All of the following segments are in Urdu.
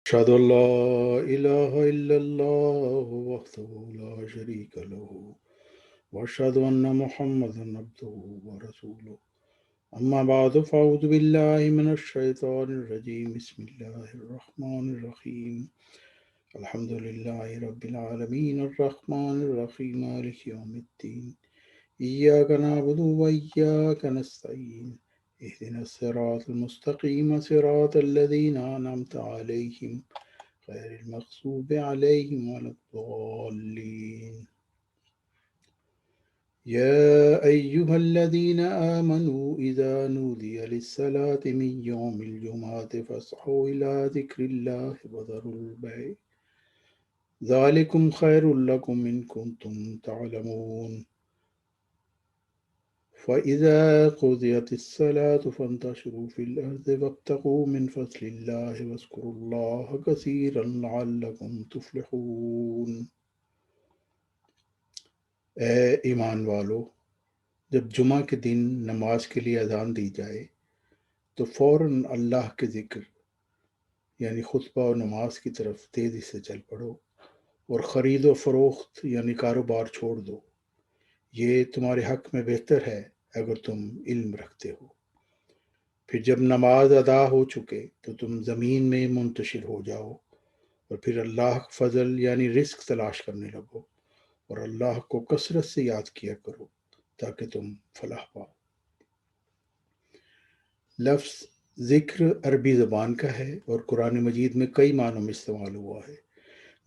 أشهد أن لا إله إلا الله وحده لا شريك له وأشهد أن محمدا عبده ورسوله أما بعد فأعوذ بالله من الشيطان الرجيم بسم الله الرحمن الرحيم الحمد لله رب العالمين الرحمن الرحيم مالك يوم الدين إياك نعبد وإياك نستعين اهدنا الصراط المستقيم صراط الذين أنعمت عليهم غير المغضوب عليهم ولا الضالين يا أيها الذين آمنوا إذا نودي للصلاة من يوم الجمعة فاسعوا إلى ذكر الله وذروا البيع ذلكم خير لكم إن كنتم تعلمون فإذا قضيت الصلاة فانتشروا في الأرض وابتغوا من فضل الله واذكروا الله كثيرا لعلكم تفلحون۔ اے ایمان والو، جب جمعہ کے دن نماز کے لیے اذان دی جائے تو فوراً اللہ کے ذکر یعنی خطبہ و نماز کی طرف تیزی سے چل پڑو اور خرید و فروخت یعنی کاروبار چھوڑ دو، یہ تمہارے حق میں بہتر ہے اگر تم علم رکھتے ہو۔ پھر جب نماز ادا ہو چکے تو تم زمین میں منتشر ہو جاؤ اور پھر اللہ کا فضل یعنی رزق تلاش کرنے لگو اور اللہ کو کثرت سے یاد کیا کرو تاکہ تم فلاح پاؤ۔ لفظ ذکر عربی زبان کا ہے اور قرآن مجید میں کئی معنوں میں استعمال ہوا ہے،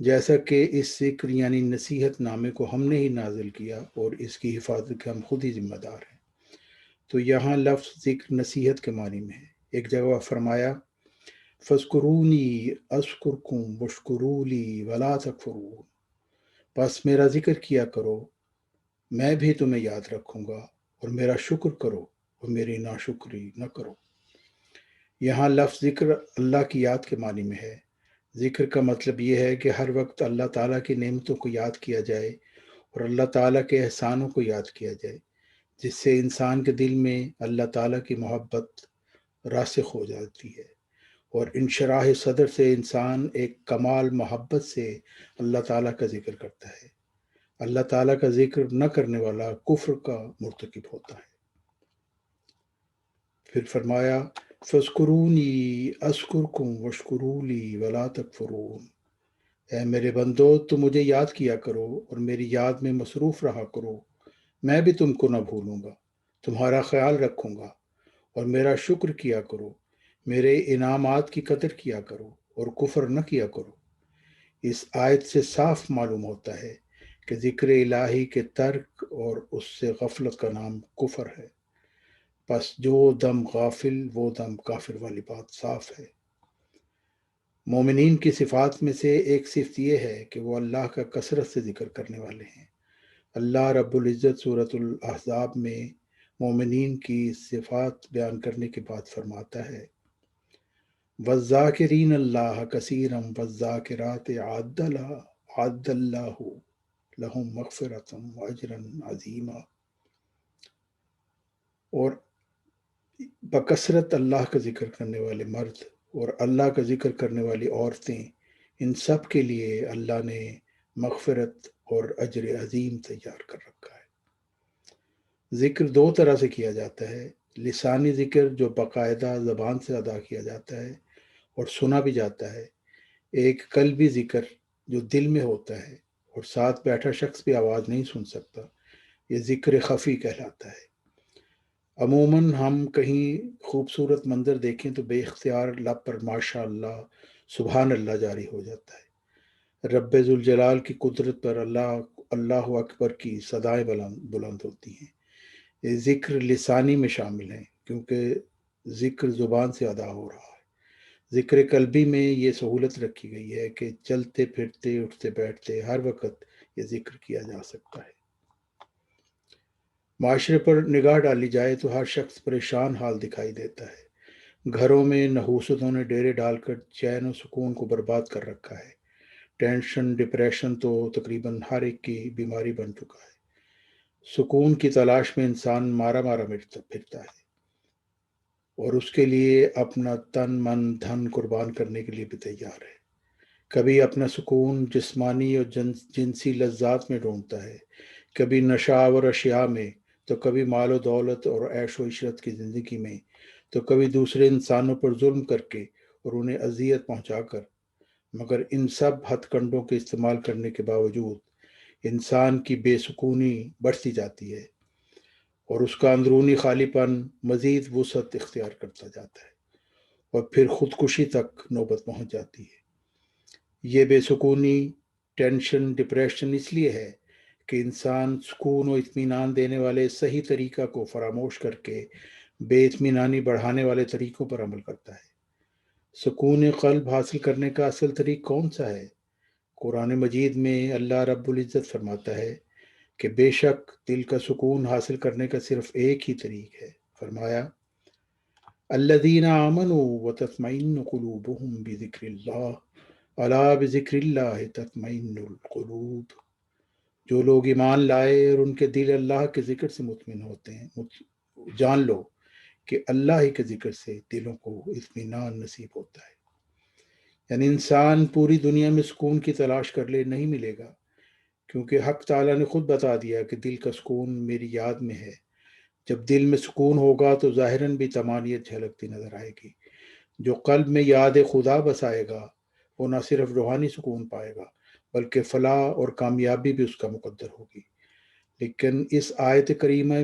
جیسا کہ اس ذکر یعنی نصیحت نامے کو ہم نے ہی نازل کیا اور اس کی حفاظت کے ہم خود ہی ذمہ دار ہیں۔ تو یہاں لفظ ذکر نصیحت کے معنی میں ہے۔ ایک جگہ فرمایا فَاذْكُرُونِي أَذْكُرْكُمْ وَاشْكُرُوا لِي وَلَا تَكْفُرُونِ، بس میرا ذکر کیا کرو، میں بھی تمہیں یاد رکھوں گا، اور میرا شکر کرو اور میری ناشکری نہ کرو۔ یہاں لفظ ذکر اللہ کی یاد کے معنی میں ہے۔ ذکر کا مطلب یہ ہے کہ ہر وقت اللہ تعالیٰ کی نعمتوں کو یاد کیا جائے اور اللہ تعالیٰ کے احسانوں کو یاد کیا جائے، جس سے انسان کے دل میں اللہ تعالیٰ کی محبت راسخ ہو جاتی ہے، اور انشراح صدر سے انسان ایک کمال محبت سے اللہ تعالیٰ کا ذکر کرتا ہے۔ اللہ تعالیٰ کا ذکر نہ کرنے والا کفر کا مرتکب ہوتا ہے۔ پھر فرمایا فَاذْكُرُونِي أَذْكُرْكُمْ وَاشْكُرُوا لِي وَلَا تَكْفُرُونِ، اے میرے بندو تم مجھے یاد کیا کرو اور میری یاد میں مصروف رہا کرو، میں بھی تم کو نہ بھولوں گا، تمہارا خیال رکھوں گا، اور میرا شکر کیا کرو، میرے انعامات کی قدر کیا کرو اور کفر نہ کیا کرو۔ اس آیت سے صاف معلوم ہوتا ہے کہ ذکر الہی کے ترک اور اس سے غفلت کا نام کفر ہے، پس جو دم غافل وہ دم کافر والی بات صاف ہے۔ مومنین کی صفات میں سے ایک صفت یہ ہے کہ وہ اللہ کا کثرت سے ذکر کرنے والے ہیں۔ اللہ رب العزت سورۃ الاحزاب میں مومنین کی صفات بیان کرنے کے بعد فرماتا ہے وَالذَّاكِرِينَ اللَّهَ كَثِيرًا وَالذَّاكِرَاتِ أَعَدَّ اللَّهُ لَهُم مَغْفِرَةً وَأَجْرًا عَظِيمًا، اور بکثرت اللہ کا ذکر کرنے والے مرد اور اللہ کا ذکر کرنے والی عورتیں، ان سب کے لیے اللہ نے مغفرت اور اجر عظیم تیار کر رکھا ہے۔ ذکر دو طرح سے کیا جاتا ہے، لسانی ذکر جو باقاعدہ زبان سے ادا کیا جاتا ہے اور سنا بھی جاتا ہے، ایک قلبی ذکر جو دل میں ہوتا ہے اور ساتھ بیٹھا شخص بھی آواز نہیں سن سکتا، یہ ذکر خفی کہلاتا ہے۔ عموماً ہم کہیں خوبصورت منظر دیکھیں تو بے اختیار لب پر ماشاء اللہ سبحان اللہ جاری ہو جاتا ہے۔ رب ذوالجلال کی قدرت پر اللہ اکبر کی صدائیں بلند ہوتی ہیں۔ یہ ذکر لسانی میں شامل ہیں کیونکہ ذکر زبان سے ادا ہو رہا ہے۔ ذکر قلبی میں یہ سہولت رکھی گئی ہے کہ چلتے پھرتے اٹھتے بیٹھتے ہر وقت یہ ذکر کیا جا سکتا ہے۔ معاشرے پر نگاہ ڈالی جائے تو ہر شخص پریشان حال دکھائی دیتا ہے۔ گھروں میں نحوستوں نے ڈیرے ڈال کر چین و سکون کو برباد کر رکھا ہے۔ ٹینشن ڈپریشن تو تقریباً ہر ایک کی بیماری بن چکا ہے۔ سکون کی تلاش میں انسان مارا مارا پھرتا ہے اور اس کے لیے اپنا تن من دھن قربان کرنے کے لیے بھی تیار ہے۔ کبھی اپنا سکون جسمانی اور جنسی لذات میں ڈھونڈتا ہے، کبھی نشہ اور اشیاء میں، تو کبھی مال و دولت اور عیش و عشرت کی زندگی میں، تو کبھی دوسرے انسانوں پر ظلم کر کے اور انہیں اذیت پہنچا کر۔ مگر ان سب ہتھ کنڈوں کے استعمال کرنے کے باوجود انسان کی بے سکونی بڑھتی جاتی ہے اور اس کا اندرونی خالی پن مزید وسعت اختیار کرتا جاتا ہے اور پھر خودکشی تک نوبت پہنچ جاتی ہے۔ یہ بے سکونی، ٹینشن، ڈپریشن اس لیے ہے کہ انسان سکون و اطمینان دینے والے صحیح طریقہ کو فراموش کر کے بے اطمینانی بڑھانے والے طریقوں پر عمل کرتا ہے۔ سکون قلب حاصل کرنے کا اصل طریق کون سا ہے؟ قرآن مجید میں اللہ رب العزت فرماتا ہے کہ بے شک دل کا سکون حاصل کرنے کا صرف ایک ہی طریق ہے۔ فرمایا الذین آمنوا وتطمئن قلوبهم بذکر اللہ الا بذکر اللہ تطمئن القلوب۔ جو لوگ ایمان لائے اور ان کے دل اللہ کے ذکر سے مطمئن ہوتے ہیں، جان لو کہ اللہ ہی کے ذکر سے دلوں کو اطمینان نصیب ہوتا ہے۔ یعنی انسان پوری دنیا میں سکون کی تلاش کر لے، نہیں ملے گا، کیونکہ حق تعالیٰ نے خود بتا دیا کہ دل کا سکون میری یاد میں ہے۔ جب دل میں سکون ہوگا تو ظاہراً بھی طمانینت جھلکتی نظر آئے گی۔ جو قلب میں یاد خدا بسائے گا وہ نہ صرف روحانی سکون پائے گا بلکہ فلاح اور کامیابی بھی اس کا مقدر ہوگی۔ لیکن اس آیت کریمہ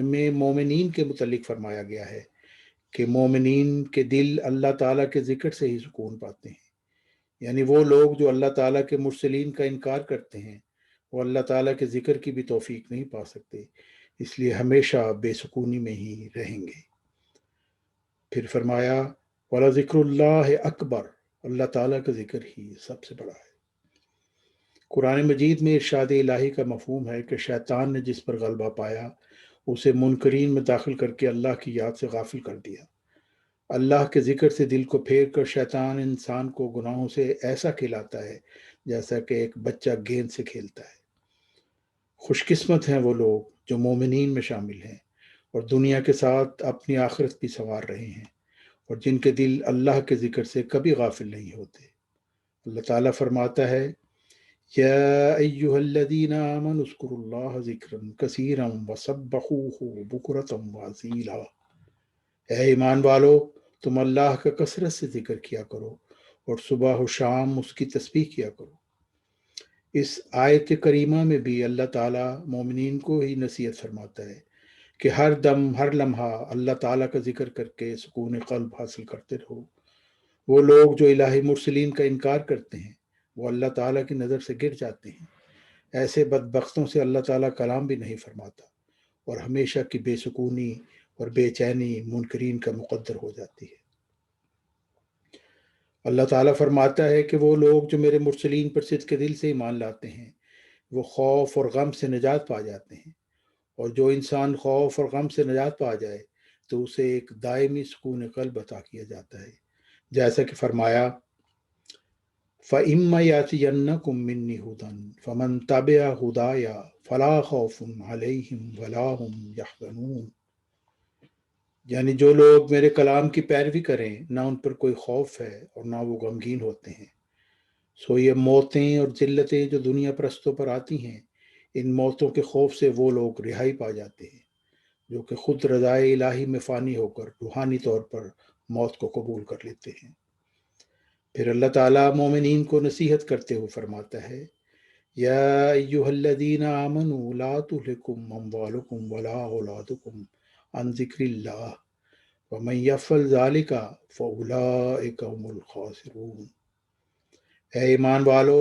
میں مومنین کے متعلق فرمایا گیا ہے کہ مومنین کے دل اللہ تعالیٰ کے ذکر سے ہی سکون پاتے ہیں۔ یعنی وہ لوگ جو اللہ تعالیٰ کے مرسلین کا انکار کرتے ہیں وہ اللہ تعالیٰ کے ذکر کی بھی توفیق نہیں پا سکتے، اس لیے ہمیشہ بے سکونی میں ہی رہیں گے۔ پھر فرمایا وَلَذِكْرُ اللَّهِ اکبر، اللہ تعالیٰ کا ذکر ہی سب سے بڑا ہے۔ قرآن مجید میں ارشاد الہی کا مفہوم ہے کہ شیطان نے جس پر غلبہ پایا اسے منکرین میں داخل کر کے اللہ کی یاد سے غافل کر دیا۔ اللہ کے ذکر سے دل کو پھیر کر شیطان انسان کو گناہوں سے ایسا کھلاتا ہے جیسا کہ ایک بچہ گیند سے کھیلتا ہے۔ خوش قسمت ہیں وہ لوگ جو مومنین میں شامل ہیں اور دنیا کے ساتھ اپنی آخرت بھی سنوار رہے ہیں اور جن کے دل اللہ کے ذکر سے کبھی غافل نہیں ہوتے۔ اللہ تعالیٰ فرماتا ہے یا ایہا الذین آمنوا اذکروا اللہ ذکرا کثیرا وسبحوہ بکرۃ واصیلا۔ اے ایمان والو، تم اللہ کا کثرت سے ذکر کیا کرو اور صبح و شام اس کی تسبیح کیا کرو۔ اس آیت کریمہ میں بھی اللہ تعالیٰ مومنین کو ہی نصیحت فرماتا ہے کہ ہر دم ہر لمحہ اللہ تعالیٰ کا ذکر کر کے سکون قلب حاصل کرتے رہو۔ وہ لوگ جو الہی مرسلین کا انکار کرتے ہیں وہ اللہ تعالیٰ کی نظر سے گر جاتے ہیں۔ ایسے بدبختوں سے اللہ تعالیٰ کلام بھی نہیں فرماتا اور ہمیشہ کی بے سکونی اور بے چینی منکرین کا مقدر ہو جاتی ہے۔ اللہ تعالیٰ فرماتا ہے کہ وہ لوگ جو میرے مرسلین پر صدق کے دل سے ایمان لاتے ہیں وہ خوف اور غم سے نجات پا جاتے ہیں، اور جو انسان خوف اور غم سے نجات پا جائے تو اسے ایک دائمی سکون قلب عطا کیا جاتا ہے، جیسا کہ فرمایا فَإِمَّا يَأْتِيَنَّكُم مِّنِّي هُدًى فَمَن تَبِعَ هُدَايَ فَلَا خَوْفٌ عَلَيْهِمْ وَلَا هُمْ يَحْزَنُونَ۔ یعنی جو لوگ میرے کلام کی پیروی کریں نہ ان پر کوئی خوف ہے اور نہ وہ غمگین ہوتے ہیں۔ سو یہ موتیں اور ذلتیں جو دنیا پرستوں پر آتی ہیں، ان موتوں کے خوف سے وہ لوگ رہائی پا جاتے ہیں جو کہ خود رضائے الہی میں فانی ہو کر روحانی طور پر موت کو قبول کر لیتے ہیں۔ پھر اللہ تعالیٰ مومنین کو نصیحت کرتے ہوئے فرماتا ہے یا ایہا الذین آمنوا لا تلہکم اموالکم ولا اولادکم عن ذکر اللہ ومن یفعل ذلک فاولئک هم الخاسرون۔ اے ایمان والو،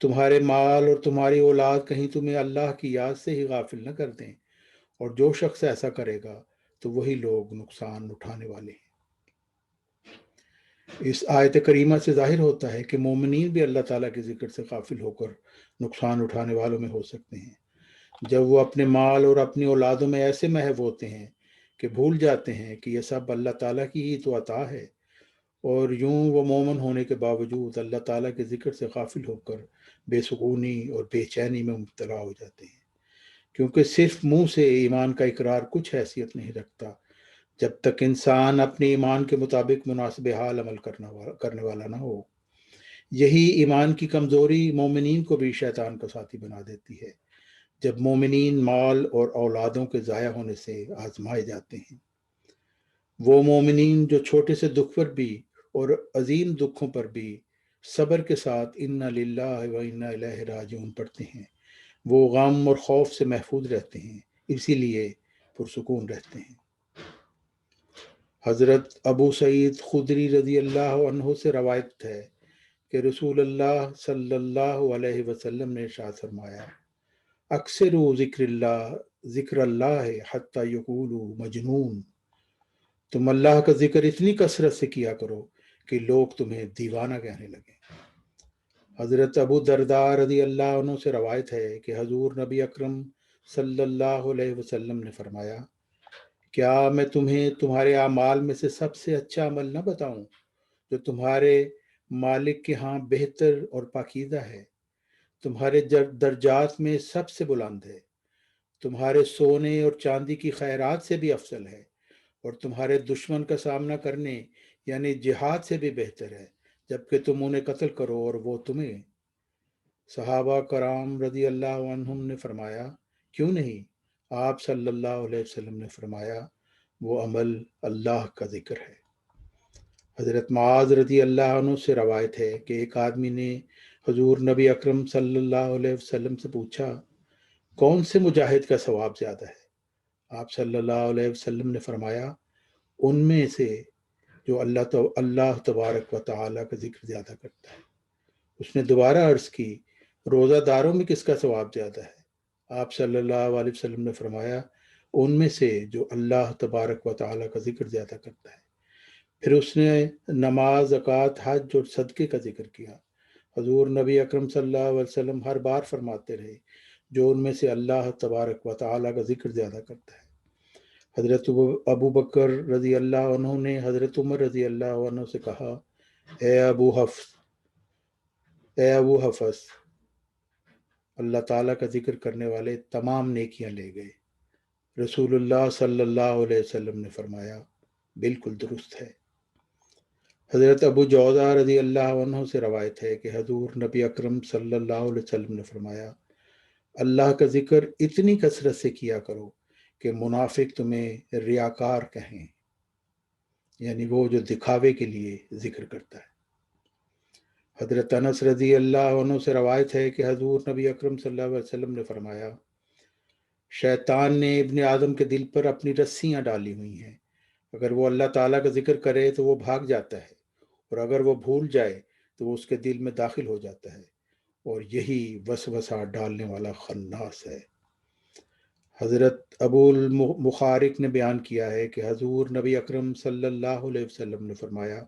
تمہارے مال اور تمہاری اولاد کہیں تمہیں اللہ کی یاد سے ہی غافل نہ کر دیں، اور جو شخص ایسا کرے گا تو وہی لوگ نقصان اٹھانے والے ہیں۔ اس آیت کریمہ سے ظاہر ہوتا ہے کہ مومنین بھی اللہ تعالیٰ کے ذکر سے غافل ہو کر نقصان اٹھانے والوں میں ہو سکتے ہیں۔ جب وہ اپنے مال اور اپنی اولادوں میں ایسے محو ہوتے ہیں کہ بھول جاتے ہیں کہ یہ سب اللہ تعالیٰ کی ہی تو عطا ہے، اور یوں وہ مومن ہونے کے باوجود اللہ تعالیٰ کے ذکر سے غافل ہو کر بے سکونی اور بے چینی میں مبتلا ہو جاتے ہیں، کیونکہ صرف منہ سے ایمان کا اقرار کچھ حیثیت نہیں رکھتا جب تک انسان اپنے ایمان کے مطابق مناسب حال عمل کرنے والا نہ ہو۔ یہی ایمان کی کمزوری مومنین کو بھی شیطان کا ساتھی بنا دیتی ہے جب مومنین مال اور اولادوں کے ضائع ہونے سے آزمائے جاتے ہیں۔ وہ مومنین جو چھوٹے سے دکھ پر بھی اور عظیم دکھوں پر بھی صبر کے ساتھ انا للہ و انا الیہ راجعون پڑھتے ہیں، وہ غم اور خوف سے محفوظ رہتے ہیں، اسی لیے پرسکون رہتے ہیں۔ حضرت ابو سعید خدری رضی اللہ عنہ سے روایت ہے کہ رسول اللہ صلی اللہ علیہ وسلم نے ارشاد فرمایا، اکثر ذکر اللہ حتی یقولوا مجنون، تم اللہ کا ذکر اتنی کثرت سے کیا کرو کہ لوگ تمہیں دیوانہ کہنے لگیں۔ حضرت ابو درداء رضی اللہ عنہ سے روایت ہے کہ حضور نبی اکرم صلی اللہ علیہ وسلم نے فرمایا، کیا میں تمہیں تمہارے اعمال میں سے سب سے اچھا عمل نہ بتاؤں جو تمہارے مالک کے ہاں بہتر اور پاکیزہ ہے، تمہارے درجات میں سب سے بلند ہے، تمہارے سونے اور چاندی کی خیرات سے بھی افضل ہے، اور تمہارے دشمن کا سامنا کرنے یعنی جہاد سے بھی بہتر ہے جبکہ تم انہیں قتل کرو اور وہ تمہیں۔ صحابہ کرام رضی اللہ عنہم نے فرمایا، کیوں نہیں؟ آپ صلی اللہ علیہ وسلم نے فرمایا، وہ عمل اللہ کا ذکر ہے۔ حضرت معاذ رضی اللہ عنہ سے روایت ہے کہ ایک آدمی نے حضور نبی اکرم صلی اللہ علیہ وسلم سے پوچھا، کون سے مجاہد کا ثواب زیادہ ہے؟ آپ صلی اللہ علیہ وسلم نے فرمایا، ان میں سے جو اللہ تبارک و تعالیٰ کا ذکر زیادہ کرتا ہے۔ اس نے دوبارہ عرض کی، روزہ داروں میں کس کا ثواب زیادہ ہے؟ آپ صلی اللہ علیہ وسلم نے فرمایا، ان میں سے جو اللہ تبارک و تعالیٰ کا ذکر زیادہ کرتا ہے۔ پھر اس نے نماز، زکوٰۃ، حج اور صدقے کا ذکر کیا۔ حضور نبی اکرم صلی اللہ علیہ وسلم ہر بار فرماتے رہے، جو ان میں سے اللہ تبارک و تعالیٰ کا ذکر زیادہ کرتا ہے۔ حضرت ابو بکر رضی اللہ عنہ نے حضرت عمر رضی اللہ عنہ سے کہا، اے ابو حفص، اللہ تعالیٰ کا ذکر کرنے والے تمام نیکیاں لے گئے۔ رسول اللہ صلی اللہ علیہ وسلم نے فرمایا، بالکل درست ہے۔ حضرت ابو جوزہ رضی اللہ عنہ سے روایت ہے کہ حضور نبی اکرم صلی اللہ علیہ وسلم نے فرمایا، اللہ کا ذکر اتنی کثرت سے کیا کرو کہ منافق تمہیں ریاکار کہیں، یعنی وہ جو دکھاوے کے لیے ذکر کرتا ہے۔ حضرت انس رضی اللہ عنہ سے روایت ہے کہ حضور نبی اکرم صلی اللہ علیہ وسلم نے فرمایا، شیطان نے ابن آدم کے دل پر اپنی رسیاں ڈالی ہوئی ہیں، اگر وہ اللہ تعالیٰ کا ذکر کرے تو وہ بھاگ جاتا ہے، اور اگر وہ بھول جائے تو وہ اس کے دل میں داخل ہو جاتا ہے، اور یہی وسوسہ ڈالنے والا خناس ہے۔ حضرت ابو المخارق نے بیان کیا ہے کہ حضور نبی اکرم صلی اللہ علیہ وسلم نے فرمایا،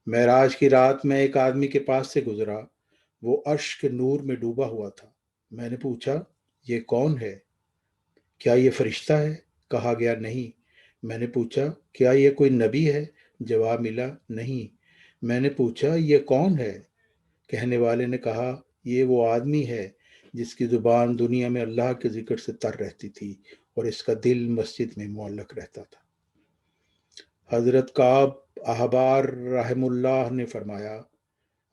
معراج کی رات میں ایک آدمی کے پاس سے گزرا، وہ عرش کے نور میں ڈوبا ہوا تھا۔ میں نے پوچھا، یہ کون ہے؟ کیا یہ فرشتہ ہے؟ کہا گیا نہیں۔ میں نے پوچھا، کیا یہ کوئی نبی ہے؟ جواب ملا، نہیں۔ میں نے پوچھا، یہ کون ہے؟ کہنے والے نے کہا، یہ وہ آدمی ہے جس کی زبان دنیا میں اللہ کے ذکر سے تر رہتی تھی اور اس کا دل مسجد میں معلق رہتا تھا۔ حضرت کعب احبار رحم اللہ نے فرمایا،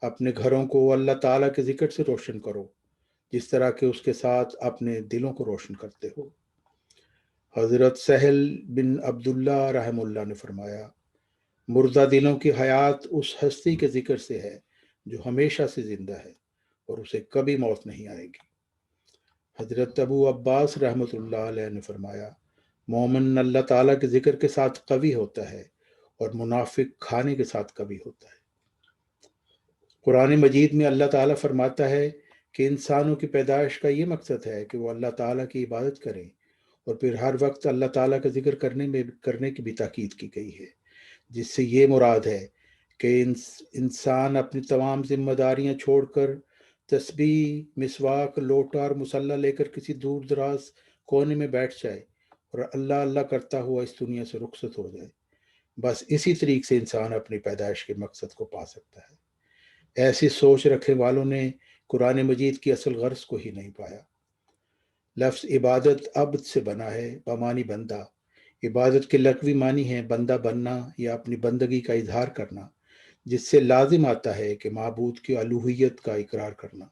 اپنے گھروں کو اللہ تعالیٰ کے ذکر سے روشن کرو جس طرح کہ اس کے ساتھ اپنے دلوں کو روشن کرتے ہو۔ حضرت سہل بن عبداللہ رحم اللہ نے فرمایا، مردہ دلوں کی حیات اس ہستی کے ذکر سے ہے جو ہمیشہ سے زندہ ہے اور اسے کبھی موت نہیں آئے گی۔ حضرت ابو عباس رحمۃ اللہ علیہ نے فرمایا، مومن اللہ تعالیٰ کے ذکر کے ساتھ قوی ہوتا ہے اور منافق کھانے کے ساتھ قوی ہوتا ہے۔ قرآن مجید میں اللہ تعالیٰ فرماتا ہے کہ انسانوں کی پیدائش کا یہ مقصد ہے کہ وہ اللہ تعالیٰ کی عبادت کریں، اور پھر ہر وقت اللہ تعالیٰ کا ذکر کرنے کی بھی تاکید کی گئی ہے، جس سے یہ مراد ہے کہ انسان اپنی تمام ذمہ داریاں چھوڑ کر تسبیح، مسواک، لوٹا اور مصلی لے کر کسی دور دراز کونے میں بیٹھ جائے اور اللہ اللہ کرتا ہوا اس دنیا سے رخصت ہو جائے۔ بس اسی طریقے سے انسان اپنی پیدائش کے مقصد کو پا سکتا ہے۔ ایسی سوچ رکھنے والوں نے قرآن مجید کی اصل غرض کو ہی نہیں پایا۔ لفظ عبادت عبد سے بنا ہے بمانی بندہ۔ عبادت کے لغوی معنی ہے بندہ بننا یا اپنی بندگی کا اظہار کرنا، جس سے لازم آتا ہے کہ معبود کی الوہیت کا اقرار کرنا۔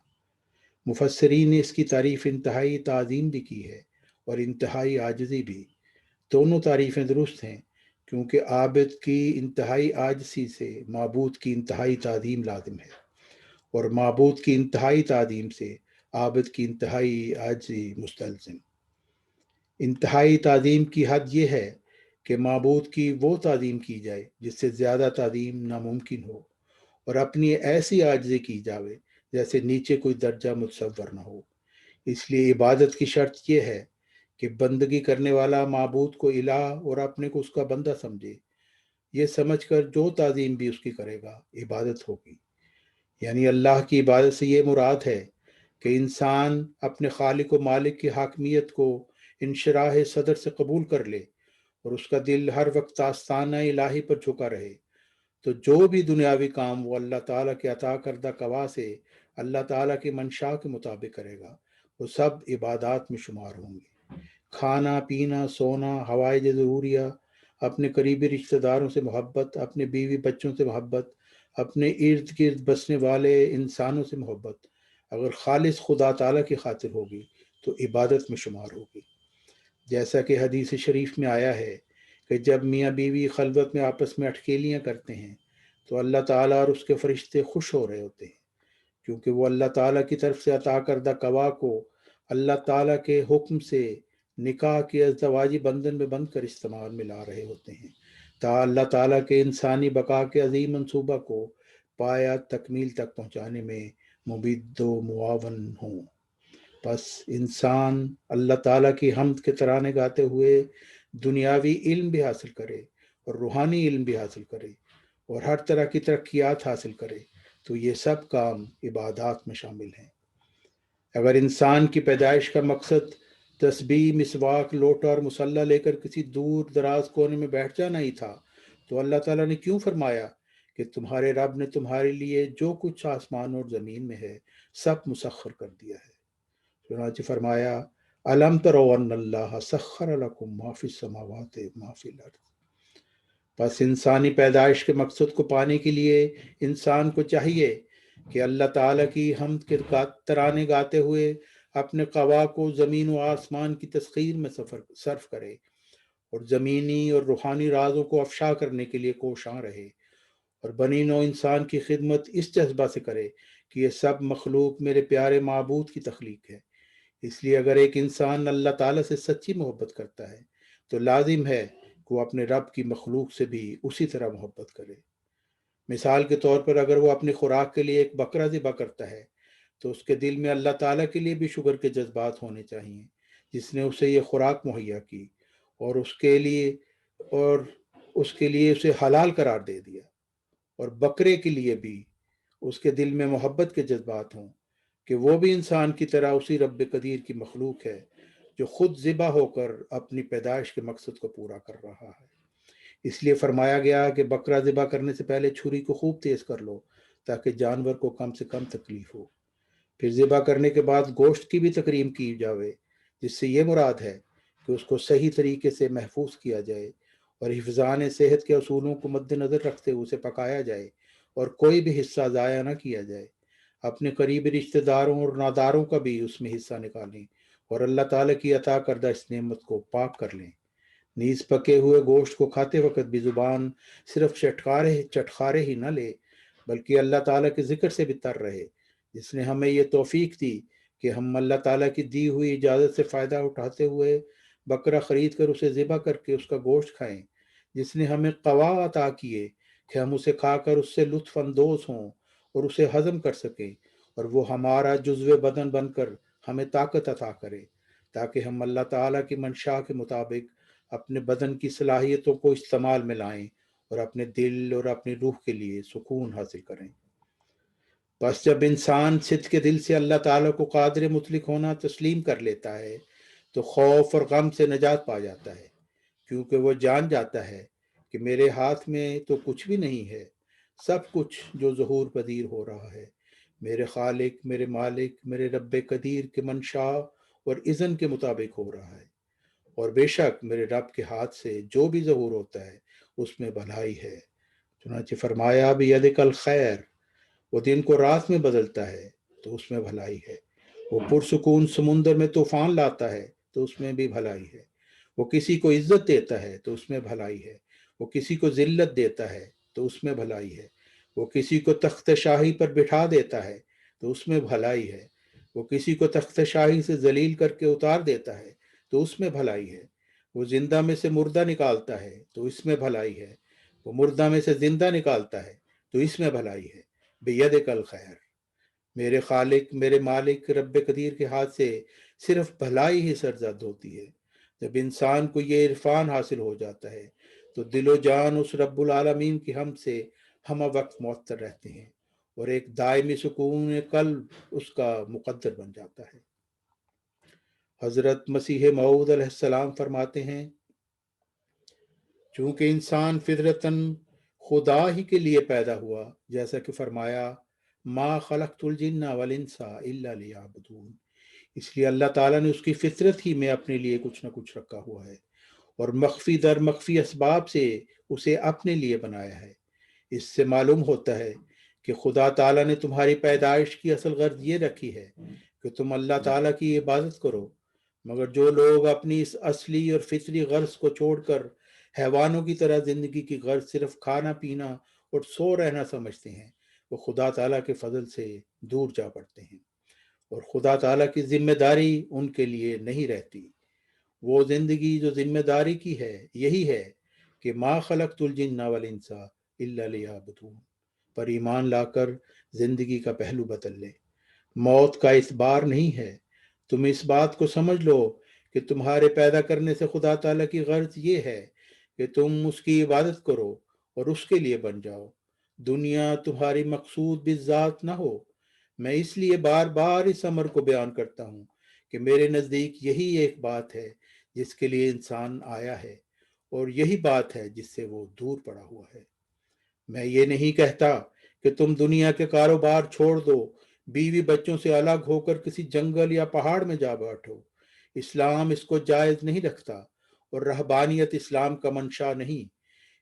مفسرین نے اس کی تعریف انتہائی تعظیم بھی کی ہے اور انتہائی عاجزی بھی۔ دونوں تعریفیں درست ہیں، کیونکہ عابد کی انتہائی عاجزی سے معبود کی انتہائی تعظیم لازم ہے، اور معبود کی انتہائی تعظیم سے عابد کی انتہائی عاجزی مستلزم۔ انتہائی تعظیم کی حد یہ ہے کہ معبود کی وہ تعظیم کی جائے جس سے زیادہ تعظیم ناممکن ہو، اور اپنی ایسی عاجزی کی جاوے جیسے نیچے کوئی درجہ متصور نہ ہو۔ اس لیے عبادت کی شرط یہ ہے کہ بندگی کرنے والا معبود کو الہ اور اپنے کو اس کا بندہ سمجھے۔ یہ سمجھ کر جو تعظیم بھی اس کی کرے گا عبادت ہوگی۔ یعنی اللہ کی عبادت سے یہ مراد ہے کہ انسان اپنے خالق و مالک کی حاکمیت کو انشراح صدر سے قبول کر لے، اور اس کا دل ہر وقت آستانہ الہی پر جھکا رہے۔ تو جو بھی دنیاوی کام وہ اللہ تعالیٰ کے عطا کردہ قوا سے اللہ تعالیٰ کی منشاء کے مطابق کرے گا، وہ سب عبادات میں شمار ہوں گے۔ کھانا پینا، سونا، حوائج ضروریہ، اپنے قریبی رشتہ داروں سے محبت، اپنے بیوی بچوں سے محبت، اپنے ارد گرد بسنے والے انسانوں سے محبت، اگر خالص خدا تعالیٰ کی خاطر ہوگی تو عبادت میں شمار ہوگی۔ جیسا کہ حدیث شریف میں آیا ہے کہ جب میاں بیوی خلوت میں آپس میں اٹکیلیاں کرتے ہیں تو اللہ تعالیٰ اور اس کے فرشتے خوش ہو رہے ہوتے ہیں، کیونکہ وہ اللہ تعالیٰ کی طرف سے عطا کردہ قوا کو اللہ تعالیٰ کے حکم سے نکاح کے ازدواجی بندھن میں بند کر استعمال میں لا رہے ہوتے ہیں، تا اللہ تعالیٰ کے انسانی بقا کے عظیم منصوبہ کو پایا تکمیل تک پہنچانے میں مبید و معاون ہوں۔ پس انسان اللہ تعالیٰ کی حمد کے ترانے گاتے ہوئے دنیاوی علم بھی حاصل کرے اور روحانی علم بھی حاصل کرے اور ہر طرح کی ترقیات حاصل کرے، تو یہ سب کام عبادات میں شامل ہیں۔ اگر انسان کی پیدائش کا مقصد تسبیح، مسواک، لوٹا اور مصلی لے کر کسی دور دراز کونے میں بیٹھ جانا ہی تھا، تو اللہ تعالیٰ نے کیوں فرمایا کہ تمہارے رب نے تمہارے لیے جو کچھ آسمان اور زمین میں ہے سب مسخر کر دیا ہے؟ چنانچہ فرمایا، الم تروا ان اللہ سخر لکم ما فی السماوات ما فی الارض۔ پس انسانی پیدائش کے مقصد کو پانے کے لیے انسان کو چاہیے کہ اللہ تعالیٰ کی حمد کے ترانے گاتے ہوئے اپنے قوا کو زمین و آسمان کی تسخیر میں صرف کرے، اور زمینی اور روحانی رازوں کو افشا کرنے کے لیے کوشاں رہے، اور بنی نوع انسان کی خدمت اس جذبہ سے کرے کہ یہ سب مخلوق میرے پیارے معبود کی تخلیق ہے۔ اس لیے اگر ایک انسان اللہ تعالیٰ سے سچی محبت کرتا ہے تو لازم ہے کہ وہ اپنے رب کی مخلوق سے بھی اسی طرح محبت کرے۔ مثال کے طور پر اگر وہ اپنی خوراک کے لیے ایک بکرا ذبح کرتا ہے تو اس کے دل میں اللہ تعالیٰ کے لیے بھی شکر کے جذبات ہونے چاہیے، جس نے اسے یہ خوراک مہیا کی اور اس کے لیے اسے حلال قرار دے دیا، اور بکرے کے لیے بھی اس کے دل میں محبت کے جذبات ہوں کہ وہ بھی انسان کی طرح اسی رب قدیر کی مخلوق ہے جو خود ذبح ہو کر اپنی پیدائش کے مقصد کو پورا کر رہا ہے۔ اس لیے فرمایا گیا کہ بکرا ذبح کرنے سے پہلے چھری کو خوب تیز کر لو تاکہ جانور کو کم سے کم تکلیف ہو۔ پھر ذبح کرنے کے بعد گوشت کی بھی تکریم کی جاوے، جس سے یہ مراد ہے کہ اس کو صحیح طریقے سے محفوظ کیا جائے اور حفظان صحت کے اصولوں کو مد نظر رکھتے ہوئے اسے پکایا جائے، اور کوئی بھی حصہ ضائع نہ کیا جائے۔ اپنے قریبی رشتہ داروں اور ناداروں کا بھی اس میں حصہ نکالیں اور اللہ تعالیٰ کی عطا کردہ اس نعمت کو پاک کر لیں۔ نیز پکے ہوئے گوشت کو کھاتے وقت بھی زبان صرف چٹخارے ہی نہ لے، بلکہ اللہ تعالیٰ کے ذکر سے بھی تر رہے، جس نے ہمیں یہ توفیق دی کہ ہم اللہ تعالیٰ کی دی ہوئی اجازت سے فائدہ اٹھاتے ہوئے بکرا خرید کر اسے ذبح کر کے اس کا گوشت کھائیں، جس نے ہمیں قوا عطا کیے کہ ہم اسے کھا کر اس سے لطف اندوز ہوں اور اسے ہضم کر سکیں، اور وہ ہمارا جزو بدن بن کر ہمیں طاقت عطا کرے تاکہ ہم اللہ تعالیٰ کی منشاء کے مطابق اپنے بدن کی صلاحیتوں کو استعمال میں لائیں اور اپنے دل اور اپنی روح کے لیے سکون حاصل کریں۔ بس جب انسان صدق کے دل سے اللہ تعالیٰ کو قادر مطلق ہونا تسلیم کر لیتا ہے تو خوف اور غم سے نجات پا جاتا ہے، کیونکہ وہ جان جاتا ہے کہ میرے ہاتھ میں تو کچھ بھی نہیں ہے، سب کچھ جو ظہور پذیر ہو رہا ہے میرے خالق، میرے مالک، میرے رب قدیر کے منشاء اور اذن کے مطابق ہو رہا ہے، اور بے شک میرے رب کے ہاتھ سے جو بھی ظہور ہوتا ہے اس میں بھلائی ہے، چنانچہ فرمایا بیدکل خیر، وہ دن کو رات میں بدلتا ہے تو اس میں بھلائی ہے، وہ پرسکون سمندر میں طوفان لاتا ہے تو اس میں بھی بھلائی ہے، وہ کسی کو عزت دیتا ہے تو اس میں بھلائی ہے، وہ کسی کو ذلت دیتا ہے تو اس میں بھلائی ہے، وہ کسی کو تخت شاہی پر بٹھا دیتا ہے تو اس میں بھلائی ہے، وہ کسی کو تخت شاہی سے ذلیل کر کے اتار دیتا ہے تو اس میں بھلائی ہے، وہ زندہ میں سے مردہ نکالتا ہے تو اس میں بھلائی ہے، وہ مردہ میں سے زندہ نکالتا ہے تو اس میں بھلائی ہے، بیدک الخیر۔ میرے خالق، میرے مالک رب قدیر کے ہاتھ سے صرف بھلائی ہی سرزد ہوتی ہے۔ جب انسان کو یہ عرفان حاصل ہو جاتا ہے تو دل و جان اس رب العالمین کی ہم سے ہمہ وقت معطر رہتے ہیں اور ایک دائمی سکون قلب اس کا مقدر بن جاتا ہے۔ حضرت مسیح موعود علیہ السلام فرماتے ہیں، چونکہ انسان فطرتاً خدا ہی کے لیے پیدا ہوا، جیسا کہ فرمایا ما خلقت الجن والانس الا لیعبدون، اس لیے اللہ تعالیٰ نے اس کی فطرت ہی میں اپنے لیے کچھ نہ کچھ رکھا ہوا ہے اور مخفی در مخفی اسباب سے اسے اپنے لیے بنایا ہے۔ اس سے معلوم ہوتا ہے کہ خدا تعالیٰ نے تمہاری پیدائش کی اصل غرض یہ رکھی ہے کہ تم اللہ تعالیٰ کی عبادت کرو، مگر جو لوگ اپنی اس اصلی اور فطری غرض کو چھوڑ کر حیوانوں کی طرح زندگی کی غرض صرف کھانا پینا اور سو رہنا سمجھتے ہیں، وہ خدا تعالیٰ کے فضل سے دور جا پڑتے ہیں اور خدا تعالیٰ کی ذمہ داری ان کے لیے نہیں رہتی۔ وہ زندگی جو ذمہ داری کی ہے یہی ہے کہ ما خلقت الجن والانس الا لیعبدون پر ایمان لا کر زندگی کا پہلو بدل لے۔ موت کا اس بار نہیں ہے، تم اس بات کو سمجھ لو کہ تمہارے پیدا کرنے سے خدا تعالیٰ کی غرض یہ ہے کہ تم اس کی عبادت کرو اور اس کے لیے بن جاؤ، دنیا تمہاری مقصود بالذات نہ ہو۔ میں اس لیے بار بار اس امر کو بیان کرتا ہوں کہ میرے نزدیک یہی ایک بات ہے جس کے لیے انسان آیا ہے اور یہی بات ہے جس سے وہ دور پڑا ہوا ہے۔ میں یہ نہیں کہتا کہ تم دنیا کے کاروبار چھوڑ دو، بیوی بچوں سے الگ ہو کر کسی جنگل یا پہاڑ میں جا بیٹھو۔ اسلام اس کو جائز نہیں رکھتا اور رہبانیت اسلام کا منشا نہیں۔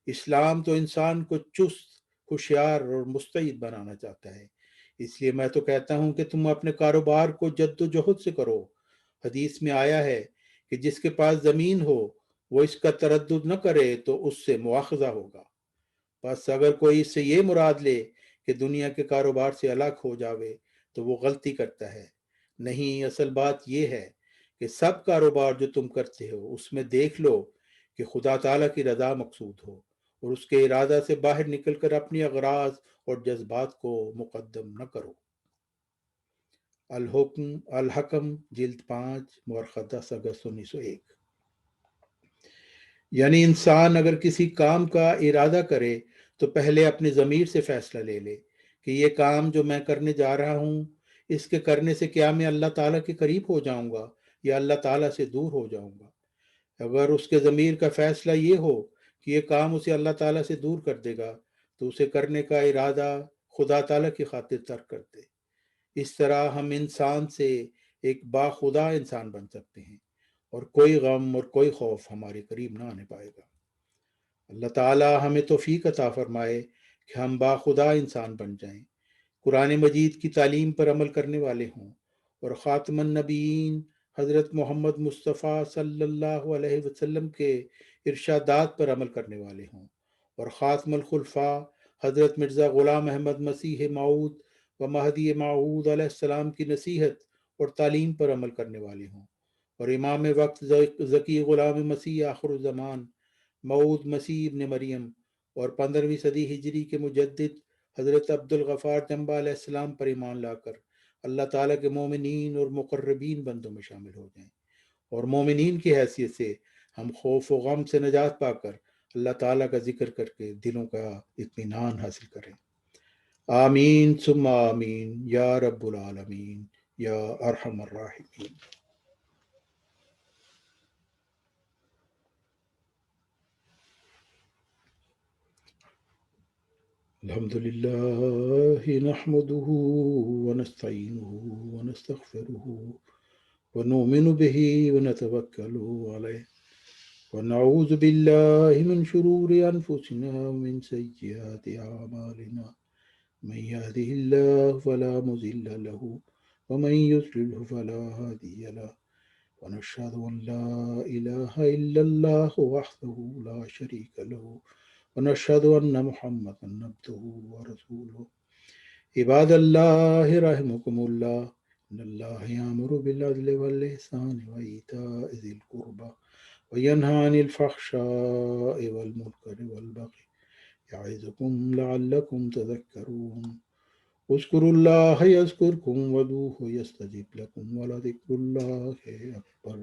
اسلام تو انسان کو چست، ہوشیار اور مستعد بنانا چاہتا ہے۔ اس لیے میں تو کہتا ہوں کہ تم اپنے کاروبار کو جد و جہد سے کرو۔ حدیث میں آیا ہے کہ جس کے پاس زمین ہو وہ اس کا تردد نہ کرے تو اس سے مواخذہ ہوگا۔ بس اگر کوئی اس سے یہ مراد لے کہ دنیا کے کاروبار سے الگ ہو جاوے تو وہ غلطی کرتا ہے۔ نہیں، اصل بات یہ ہے کہ سب کاروبار جو تم کرتے ہو اس میں دیکھ لو کہ خدا تعالیٰ کی رضا مقصود ہو اور اس کے ارادہ سے باہر نکل کر اپنی اغراض اور جذبات کو مقدم نہ کرو۔ الحکم جلد 5 مورخہ 10 اگست 1901۔ یعنی انسان اگر کسی کام کا ارادہ کرے تو پہلے اپنی ضمیر سے فیصلہ لے لے کہ یہ کام جو میں کرنے جا رہا ہوں، اس کے کرنے سے کیا میں اللہ تعالیٰ کے قریب ہو جاؤں گا یا اللہ تعالیٰ سے دور ہو جاؤں گا۔ اگر اس کے ضمیر کا فیصلہ یہ ہو کہ یہ کام اسے اللہ تعالیٰ سے دور کر دے گا تو اسے کرنے کا ارادہ خدا تعالیٰ کی خاطر ترک کر دے۔ اس طرح ہم انسان سے ایک باخدا انسان بن سکتے ہیں اور کوئی غم اور کوئی خوف ہمارے قریب نہ آنے پائے گا۔ اللہ تعالیٰ ہمیں توفیق عطا فرمائے کہ ہم باخدا انسان بن جائیں، قرآن مجید کی تعلیم پر عمل کرنے والے ہوں اور خاتم النبیین حضرت محمد مصطفیٰ صلی اللہ علیہ وسلم کے ارشادات پر عمل کرنے والے ہوں اور خاتم الخلفاء حضرت مرزا غلام احمد مسیح موعود و مہدی موعود علیہ السلام کی نصیحت اور تعلیم پر عمل کرنے والے ہوں اور امام وقت ذکی غلام مسیح آخر الزمان موعود مسیح ابن مریم اور 15ویں صدی ہجری کے مجدد حضرت عبد الغفار جنبہ علیہ السلام پر ایمان لا کر اللہ تعالیٰ کے مومنین اور مقربین بندوں میں شامل ہو جائیں اور مومنین کی حیثیت سے ہم خوف و غم سے نجات پا کر اللہ تعالیٰ کا ذکر کر کے دلوں کا اطمینان حاصل کریں۔ آمین ثم آمین یا رب العالمین یا ارحم الراحمین۔ الحمد لله نحمده ونستعينه ونستغفره ونؤمن به ونتوكل عليه ونعوذ بالله من شرور أنفسنا ومن سيئات أعمالنا من يهده الله فلا مضل له ومن يضلله فلا هادي له ونشهد أن لا إله إلا الله وحده لا شريك له ونشهد أن محمدا عبده ورسوله عباد الله رحمكم الله إن الله يأمر بالعدل والإحسان وإيتاء ذي القربى وينهى عن الفحشاء والمنكر والبغي يعظكم لعلكم تذكرون اذكروا الله يذكركم وادعوه يستجب لكم ولذكر الله أكبر